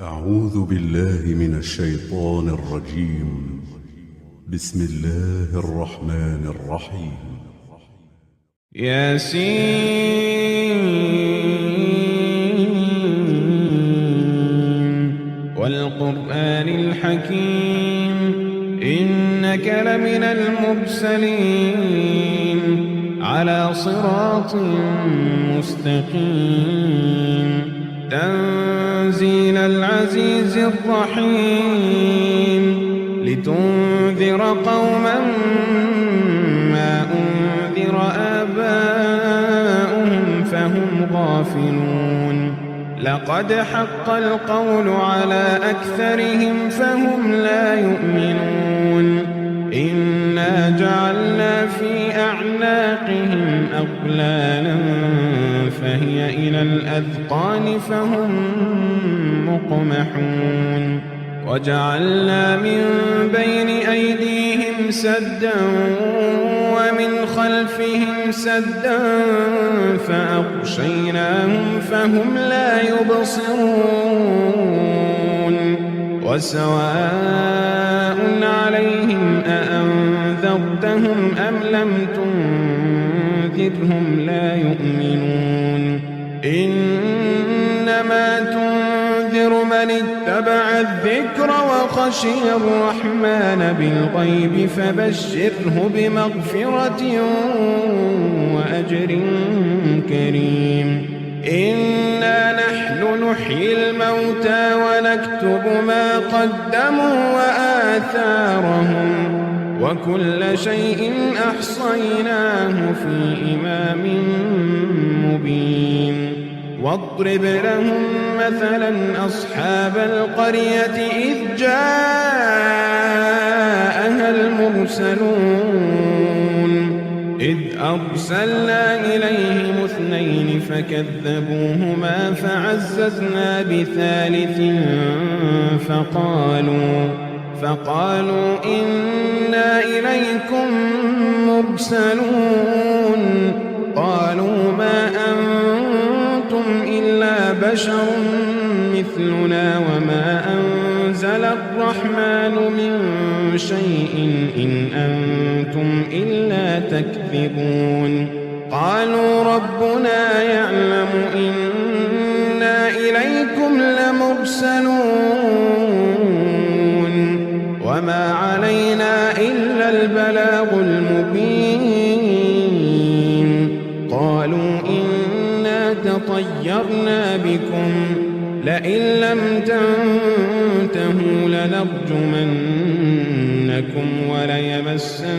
أعوذ بالله من الشيطان الرجيم. بسم الله الرحمن الرحيم. ياسين والقرآن الحكيم إنك لمن المرسلين على صراط مستقيم تنزيل العزيز الرحيم لتنذر قوما ما أنذر آباؤهم فهم غافلون لقد حق القول على أكثرهم فهم لا يؤمنون إنا جعلنا في أعناقهم أغلالا فهي إلى الأذقان فهم مقمحون وجعلنا من بين أيديهم سدا ومن خلفهم سدا فأغشيناهم فهم لا يبصرون وسواء عليهم أأنذرتهم أم لم تنذرهم لا يؤمنون إنما تنذر من اتبع الذكر وخشي الرحمن بالغيب فبشره بمغفرة وأجر كريم إنا نحن نحيي الموتى ونكتب ما قدموا وآثارهم وكل شيء أحصيناه في إمام مبين واضرب لهم مثلا أصحاب القرية إذ جاءها المرسلون إذ أرسلنا إليهم اثنين فكذبوهما فعززنا بثالث فقالوا إنا إليكم مرسلون قالوا ما أنتم إلا بشر مثلنا وما أنزل الرحمن من شيء إن أنتم إلا تكذبون قالوا ربنا يعلم إنا إليكم لمرسلون وما علينا إلا البلاغ المبين قالوا إنا تطيرنا بكم لئن لم تنتهوا لنرجمنكم وليمسنكم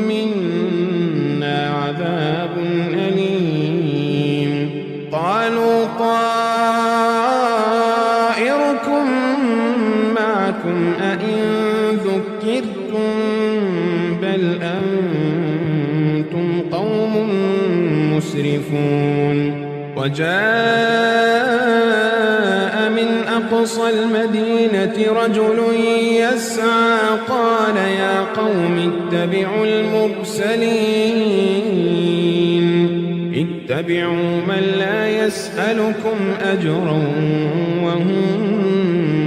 منا عذاب أليم قالوا طائركم معكم أئن ذكرتم بل أنتم قوم مسرفون وجاء من أقصى المدينة رجل يسعى قال يا قوم اتبعوا اتبعوا من لا يسألكم أجرا وهم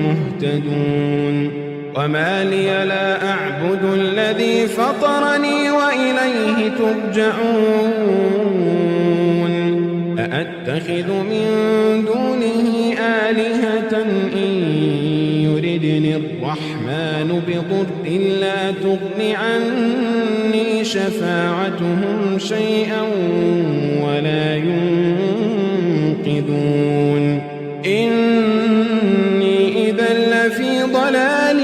مهتدون وما لي لا أعبد الذي فطرني وإليه ترجعون أأتخذ من دونه آلهة إن يردني الرحمن بضر لا تغن عني شفاعتهم شيئا ولا ينقذون إني إذا لفي ضلال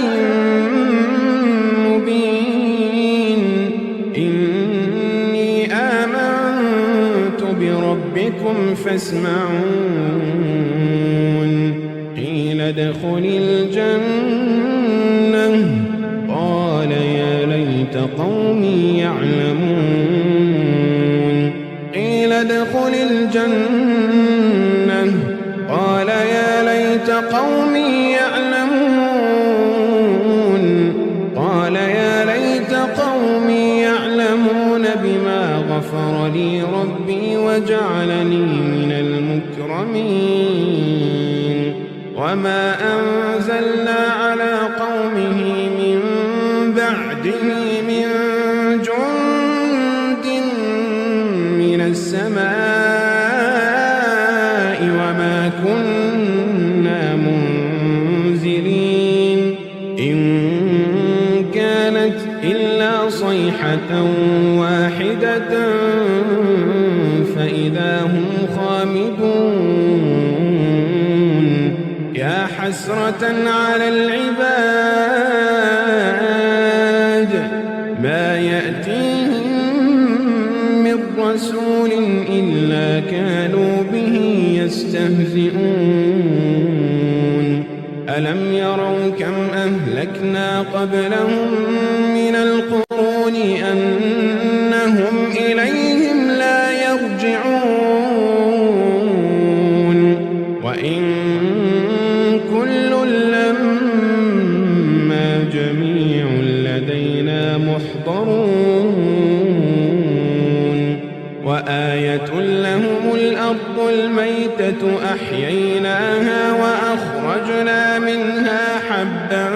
مبين إني آمنت بربكم فاسمعون قيل ادخل الجنة قال يا ليت قومي يعلمون قيل ادخل الجنة قال يا ليت قومي يعلمون قال يا ليت قومي يعلمون بما غفر لي ربي وجعلني من المكرمين وما أنزلنا على قومه من بعده من جند من السماء وما كنا منزلين إن كانت إلا صيحة واحدة فإذا هم خامدون يا حسرة على العباد ما يأتيهم من رسول إلا كانوا به يستهزئون ألم يروا كم أهلكنا قبلهم من القرون أنهم إليهم لا يرجعون وإن كل لما جميع لدينا محضرون وآية لهم الأرض الميتة أحييناها وأخرجنا منها حبا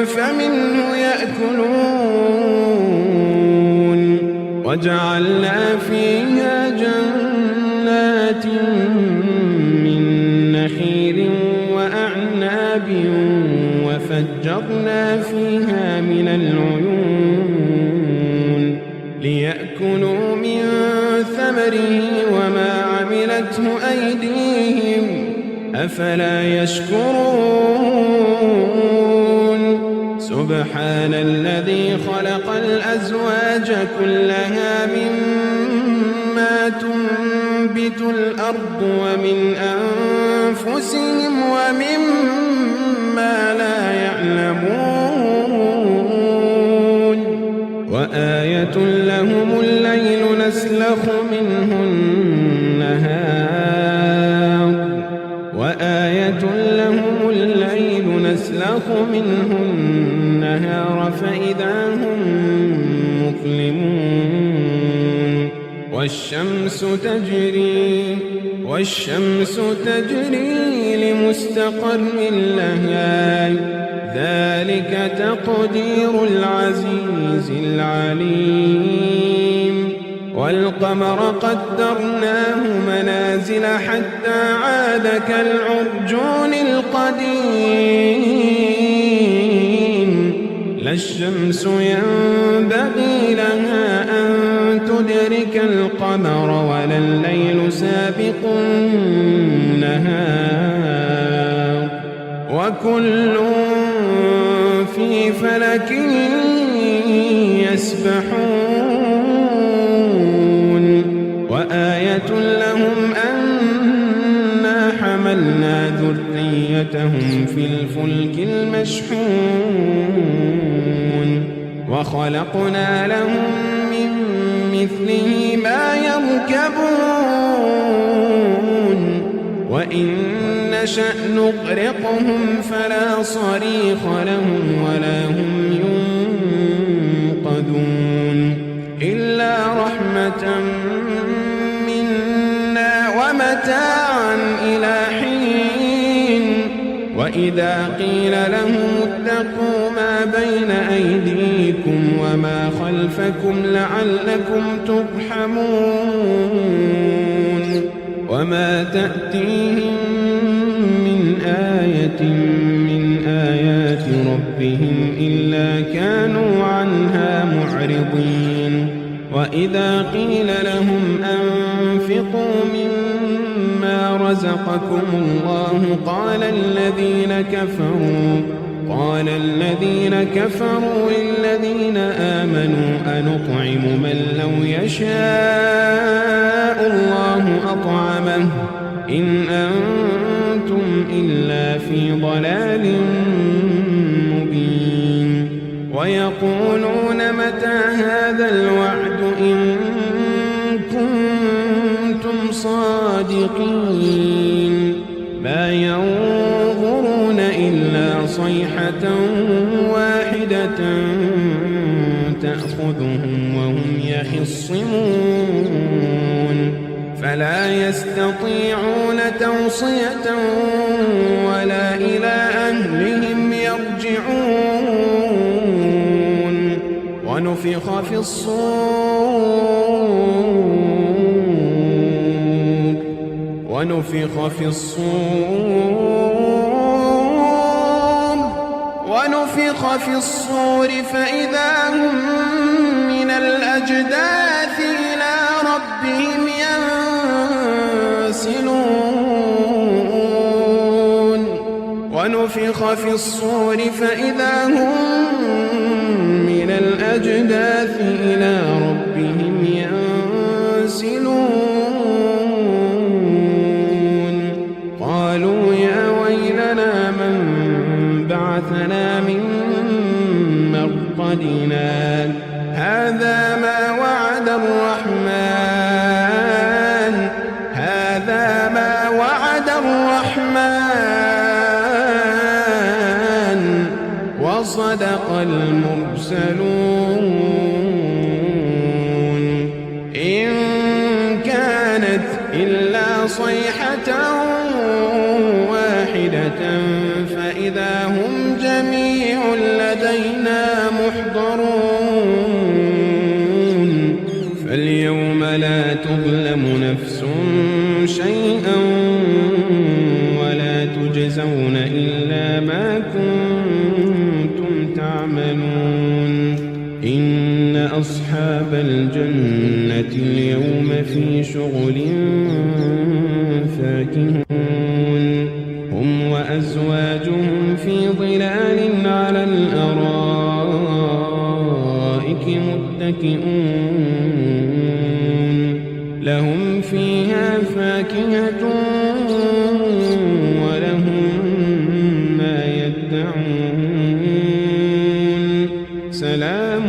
فمنه يأكلون وجعلنا فيها جنات من نخيل وأعناب وفجرنا فيها من العيون ليأكلوا من ثمره وما عملته أيديهم أفلا يشكرون سبحان الذي خلق الأزواج كلها مما تنبت الأرض ومن أنفسهم ومما لا يعلمون وآية لهم الليل نسلخ منه النهار وآية لهم الليل نسلخ منه النهار فإذا هم مظلمون والشمس تجري لمستقر لها ذلك تقدير العزيز العليم والقمر قدرناه منازل حتى عاد كالعرجون القديم لا الشمس ينبغي لها أن تدرك القمر ولا الليل سابق النهار وكل في فلك يسبحون وآية لهم أنا حملنا ذريتهم في الفلك المشحون وخلقنا لهم من مثله ما يركبون وإن نشأ نغرقهم فلا صريخ لهم ولا هم ينقذون إلا رحمة منا ومتاعا إلى حين وإذا قيل لهم اتقوا ما بين أيديكم وما خلفكم لعلكم ترحمون وما تأتيهم من آية من آيات ربهم إلا كانوا عنها معرضين وإذا قيل لهم أنفقوا مما رزقكم الله قال الذين كفروا للذين آمنوا أنطعم من لو يشاء الله أطعمه إن أنتم إلا في ضلال مبين ويقولون متى هذا الوعد إن كنتم صادقين ما ينظرون إلا صيحة واحدة تأخذهم وهم يخصمون فلا يستطيعون توصية ولا ونفخ في الصور فإذا هم من الأجداث إلى ربهم ينسلون ونفخ في الصور فإذا هم من الأجداث إلى ربهم ينسلون قالوا يا ويلنا من بعثنا من مرقدنا هذا ما وعد الرحمن وصدق المرسلون إن كانت إلا صيحة واحدة فإذا هم جميع لدينا محضرون فاليوم لا تظلم نفس شيئا ولا تجزون إلا ما كنتم تعملون إن أصحاب الجنة اليوم في شغل فاكهون هم وأزواجهم في ظلال على الأرائك متكئون لهم فيها فاكهة ولهم ما يدعون سلام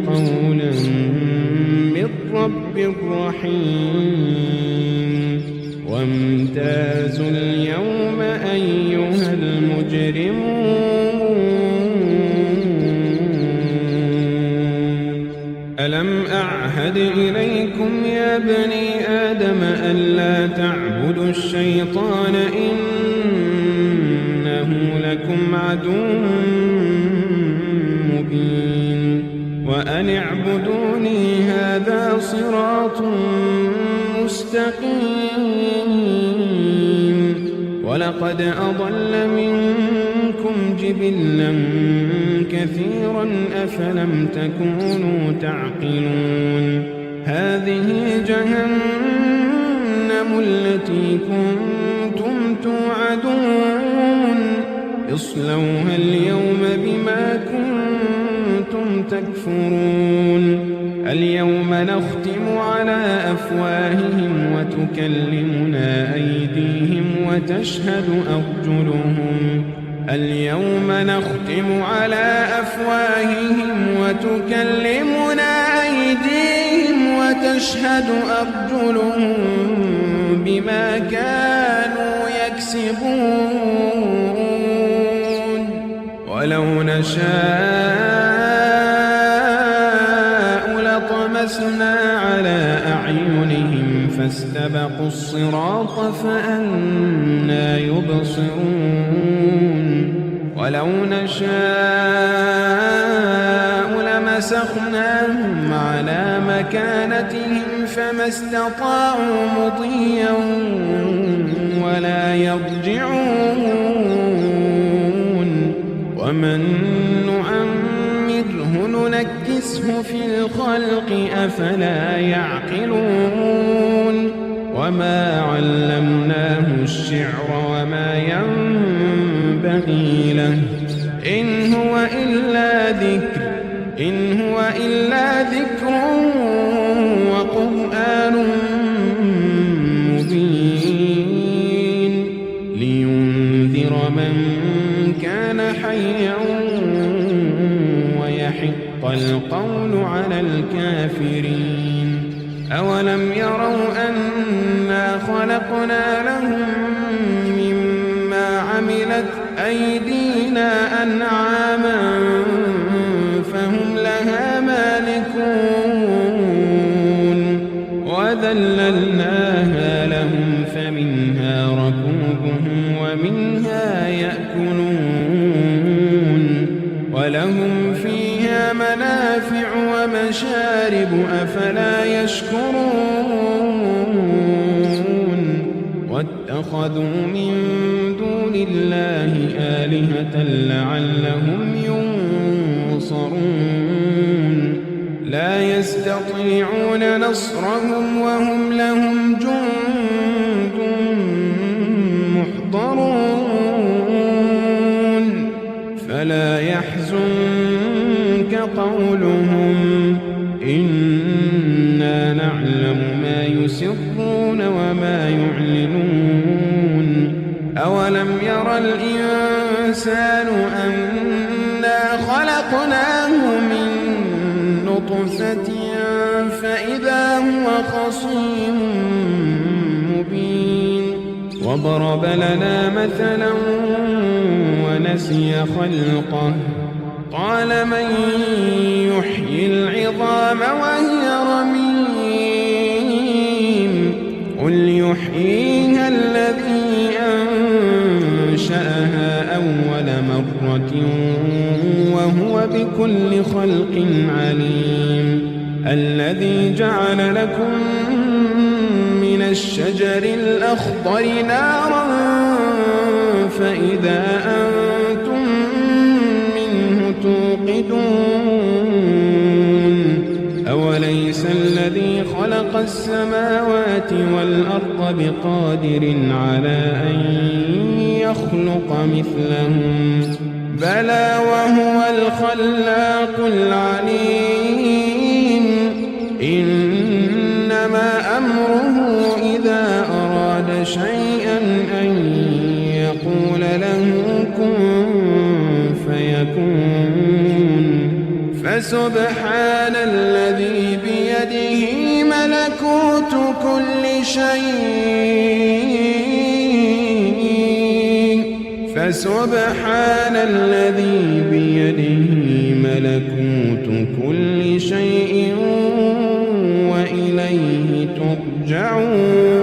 قولا من رب رحيم وامتازوا اليوم أيها المجرمون ألم أعهد إليكم يا بني آدم ألا تعبدوا الشيطان إنه لكم عدو مبين وأن اعبدوني هذا صراط مستقيم ولقد أضل منكم جبلا كثيرا أفلم تكونوا تعقلون هذه جهنم التي كنتم توعدون اصلوها اليوم بما كنتم تكفرون اليوم نختم على أفواههم وتكلمنا أيديهم وتشهد أرجلهم اليوم نختم على أفواههم وتكلمنا أيديهم وتشهد أرجلهم بما كانوا يكسبون ولو نشاء لطمسنا على أعينهم فاستبقوا الصراط فأنى يبصرون ولو نشاء لمسخناهم على مكانتهم فما استطاعوا مضيا ولا يرجعون ومن نعمره ننكسه في الخلق أفلا يعقلون وما علمناه الشعر وما ينبغي له إن هو إلا ذكر وقرآن مبين لينذر من كان حيا ويحق القول على الكافرين أولم يروا أنا خلقنا لهم مما عملت أيدينا أنعاما فهم لها مالكون وذللناها لهم فمنها ركوبهم ومنها يأكلون ولهم فيها فيها منافع ومشارب أفلا يشكرون واتخذوا من دون الله آلهة لعلهم ينصرون لا يستطيعون نصرهم وهم لهم جند محضرون فلا يحزنك قولهم إنا نعلم ما يسرون وما يعلنون أولم ير الإنسان أنا خلقناه من نطفة فإذا هو خصيم مبين وضرب لنا مثلا ونسي خلقه قال من يحيي العظام وهي رميم قل يحييها الذي أنشأها أول مرة وهو بكل خلق عليم الذي جعل لكم من الشجر الأخضر نارا فإذا أنتم منه توقدون أوليس الذي خلق السماوات والأرض بقادر على أن يخلق مثلهم بلى وهو الخلاق العليم إنما أمره إذا أراد شيئا أن يقول له كن فيكون فسبحان الذي بيده ملكوت كل شيء فسبحان الذي بيده ملكوت كل شيء وإليه ترجعون